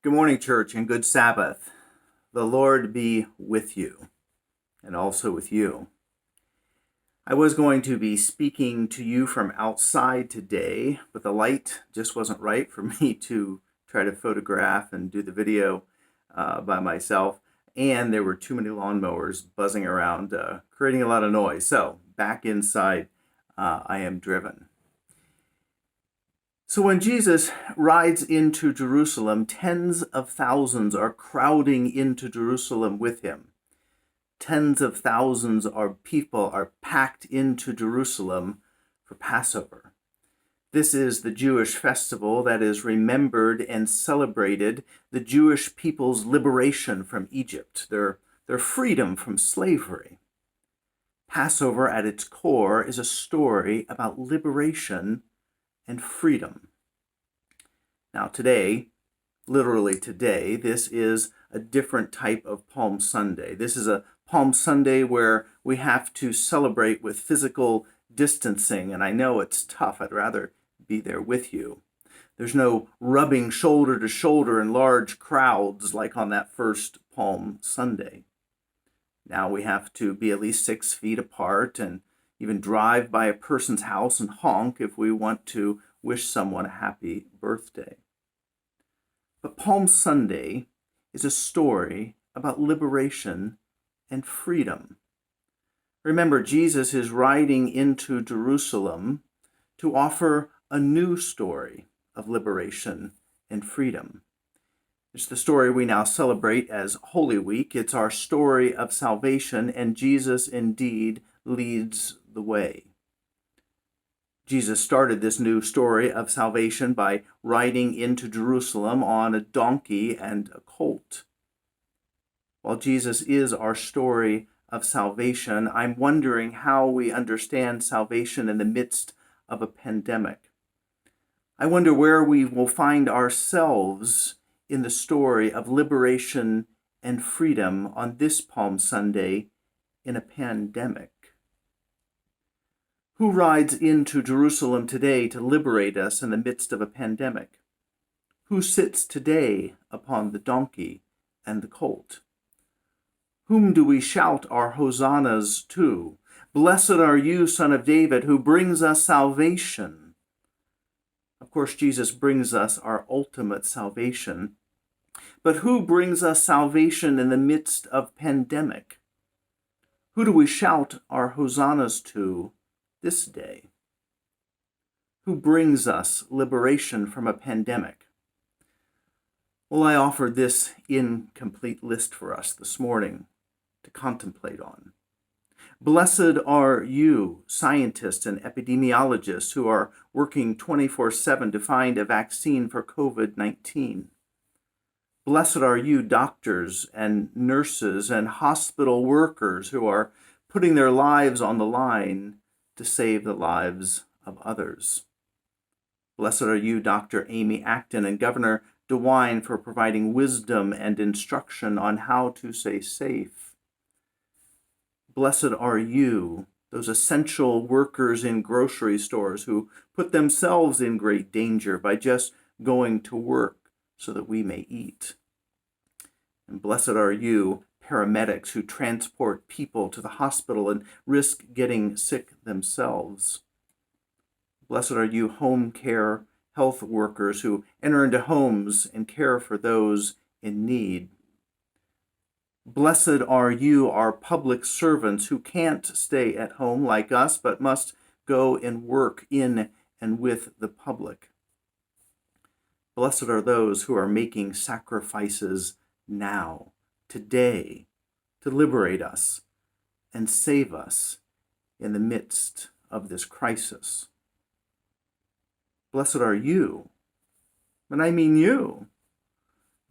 Good morning, church, and good Sabbath. The Lord be with you, and also with you. I was going to be speaking to you from outside today, but the light just wasn't right for me to try to photograph and do the video by myself. And there were too many lawnmowers buzzing around, creating a lot of noise. So back inside, I am driven. So when Jesus rides into Jerusalem, tens of thousands are crowding into Jerusalem with him. Tens of thousands of people are packed into Jerusalem for Passover. This is the Jewish festival that is remembered and celebrated, the Jewish people's liberation from Egypt, their freedom from slavery. Passover at its core is a story about liberation and freedom. Now today, literally today, this is a different type of Palm Sunday. This is a Palm Sunday where we have to celebrate with physical distancing, and I know it's tough. I'd rather be there with you. There's no rubbing shoulder to shoulder in large crowds like on that first Palm Sunday. Now we have to be at least 6 feet apart and even drive by a person's house and honk if we want to wish someone a happy birthday. But Palm Sunday is a story about liberation and freedom. Remember, Jesus is riding into Jerusalem to offer a new story of liberation and freedom. It's the story we now celebrate as Holy Week. It's our story of salvation, and Jesus indeed leads the way. Jesus started this new story of salvation by riding into Jerusalem on a donkey and a colt. While Jesus is our story of salvation, I'm wondering how we understand salvation in the midst of a pandemic. I wonder where we will find ourselves in the story of liberation and freedom on this Palm Sunday in a pandemic. Who rides into Jerusalem today to liberate us in the midst of a pandemic? Who sits today upon the donkey and the colt? Whom do we shout our hosannas to? Blessed are you, Son of David, who brings us salvation. Of course, Jesus brings us our ultimate salvation. But who brings us salvation in the midst of pandemic? Who do we shout our hosannas to this day? Who brings us liberation from a pandemic? Well, I offered this incomplete list for us this morning to contemplate on. Blessed are you, scientists and epidemiologists who are working 24/7 to find a vaccine for COVID-19. Blessed are you, doctors and nurses and hospital workers who are putting their lives on the line to save the lives of others. Blessed are you, Dr. Amy Acton and Governor DeWine, for providing wisdom and instruction on how to stay safe. Blessed are you, those essential workers in grocery stores who put themselves in great danger by just going to work so that we may eat. And blessed are you, paramedics who transport people to the hospital and risk getting sick themselves. Blessed are you, home care health workers who enter into homes and care for those in need. Blessed are you, our public servants who can't stay at home like us, but must go and work in and with the public. Blessed are those who are making sacrifices now, today, to liberate us and save us in the midst of this crisis. Blessed are you, and I mean you.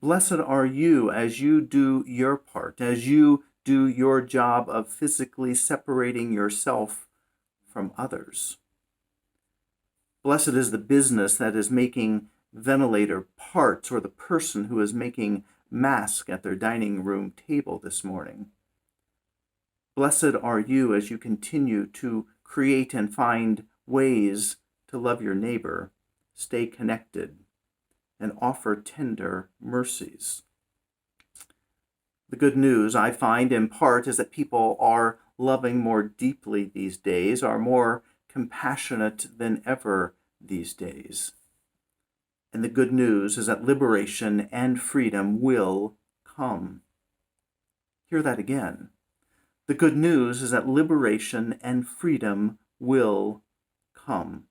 Blessed are you as you do your part, as you do your job of physically separating yourself from others. Blessed is the business that is making ventilator parts, or the person who is making masks at their dining room table this morning. Blessed are you as you continue to create and find ways to love your neighbor, stay connected, and offer tender mercies. The good news I find in part is that people are loving more deeply these days, are more compassionate than ever these days. And the good news is that liberation and freedom will come. Hear that again. The good news is that liberation and freedom will come.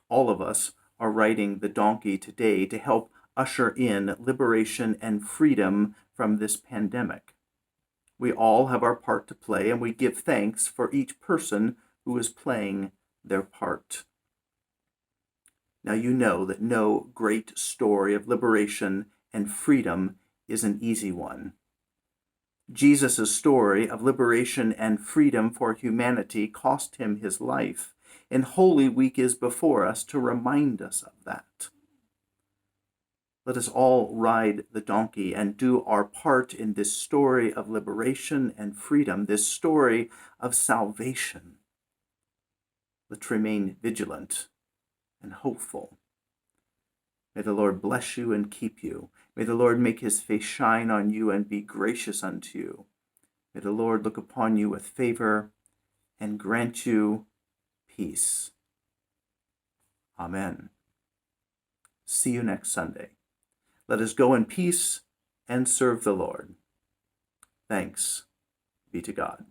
All of us are riding the donkey today to help usher in liberation and freedom from this pandemic. We all have our part to play, and we give thanks for each person who is playing their part. Now you know that no great story of liberation and freedom is an easy one. Jesus' story of liberation and freedom for humanity cost him his life, and Holy Week is before us to remind us of that. Let us all ride the donkey and do our part in this story of liberation and freedom, this story of salvation. Let's remain vigilant and hopeful. May the Lord bless you and keep you. May the Lord make his face shine on you and be gracious unto you. May the Lord look upon you with favor and grant you peace. Amen. See you next Sunday. Let us go in peace and serve the Lord. Thanks be to God.